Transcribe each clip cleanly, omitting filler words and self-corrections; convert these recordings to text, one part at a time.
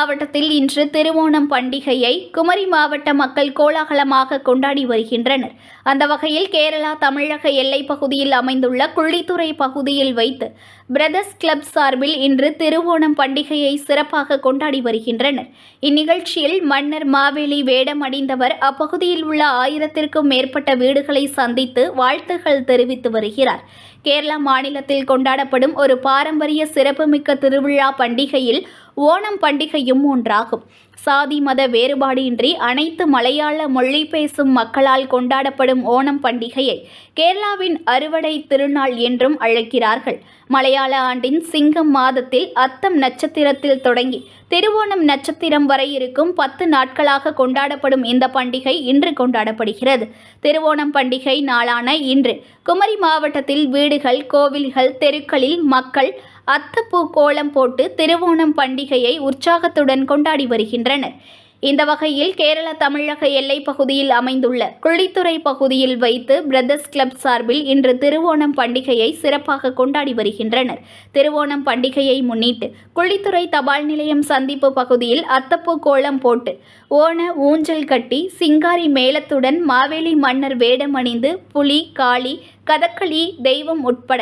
மாவட்டத்தில் இன்று திருவோணம் பண்டிகையை குமரி மாவட்ட மக்கள் கோலாகலமாக கொண்டாடி வருகின்றனர். அந்த வகையில் கேரளா தமிழக எல்லைப் பகுதியில் அமைந்துள்ள குழித்துறை பகுதியில் வைத்து பிரதர்ஸ் கிளப் சார்பில் இன்று திருவோணம் பண்டிகையை சிறப்பாக கொண்டாடி வருகின்றனர். இந்நிகழ்ச்சியில் மன்னர் மாவேலி வேடம் அணிந்தவர் அப்பகுதியில் உள்ள 1000க்கும் மேற்பட்ட வீடுகளை சந்தித்து வாழ்த்துகள் தெரிவித்து வருகிறார். கேரளா மாநிலத்தில் கொண்டாடப்படும் ஒரு பாரம்பரிய சிறப்புமிக்க திருவிழா பண்டிகையில் ஓணம் பண்டிகையும் ஒன்றாகும். சாதி மத வேறுபாடின்றி அனைத்து மலையாள மொழி பேசும் மக்களால் கொண்டாடப்படும் ஓணம் பண்டிகையை கேரளாவின் அறுவடை திருநாள் என்றும் அழைக்கிறார்கள். மலையாள ஆண்டின் சிங்கம் மாதத்தில் அத்தம் நட்சத்திரத்தில் தொடங்கி திருவோணம் நட்சத்திரம் வரை இருக்கும் 10 நாட்களாக கொண்டாடப்படும் இந்த பண்டிகை இன்று கொண்டாடப்படுகிறது. திருவோணம் பண்டிகை நாளான இன்று குமரி மாவட்டத்தில் வீடுகள், கோவில்கள், தெருக்களில் மக்கள் அத்தப்பூ கோலம் போட்டு திருவோணம் பண்டிகையை உற்சாகத்துடன் கொண்டாடி வருகின்றனர். இந்த வகையில் கேரள தமிழக எல்லைப் பகுதியில் அமைந்துள்ள குழித்துறை பகுதியில் வைத்து பிரதர்ஸ் கிளப் சார்பில் இன்று திருவோணம் பண்டிகையை சிறப்பாக கொண்டாடி வருகின்றனர். திருவோணம் பண்டிகையை முன்னிட்டு குழித்துறை தபால் நிலையம் சந்திப்பு பகுதியில் அத்தப்பூ கோலம் போட்டு ஓண ஊஞ்சல் கட்டி சிங்காரி மேளத்துடன் மாவேலி மன்னர் வேடம் அணிந்து புலி, காளி, கதகளி, தெய்வம் உட்பட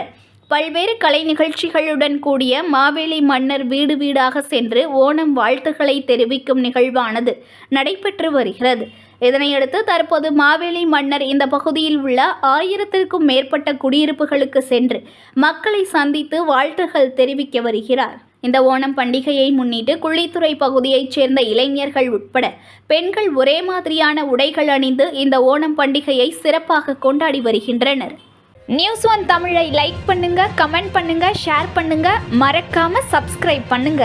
பல்வேறு கலை நிகழ்ச்சிகளுடன் கூடிய மாவேலி மன்னர் வீடு வீடாக சென்று ஓணம் வாழ்த்துக்களை தெரிவிக்கும் நிகழ்வானது நடைபெற்று வருகிறது. இதனையடுத்து தற்போது மாவேலி மன்னர் இந்த பகுதியில் உள்ள 1000க்கும் மேற்பட்ட குடியிருப்புகளுக்கு சென்று மக்களை சந்தித்து வாழ்த்துகள் தெரிவிக்க வருகிறார். இந்த ஓணம் பண்டிகையை முன்னிட்டு குழித்துறை பகுதியைச் சேர்ந்த இளைஞர்கள் உட்பட பெண்கள் ஒரே மாதிரியான உடைகள் அணிந்து இந்த ஓணம் பண்டிகையை சிறப்பாக கொண்டாடி வருகின்றனர். News1 தமிழை லைக் பண்ணுங்க, கமெண்ட் பண்ணுங்க, ஷேர் பண்ணுங்க, மறக்காம சப்ஸ்கிரைப் பண்ணுங்க.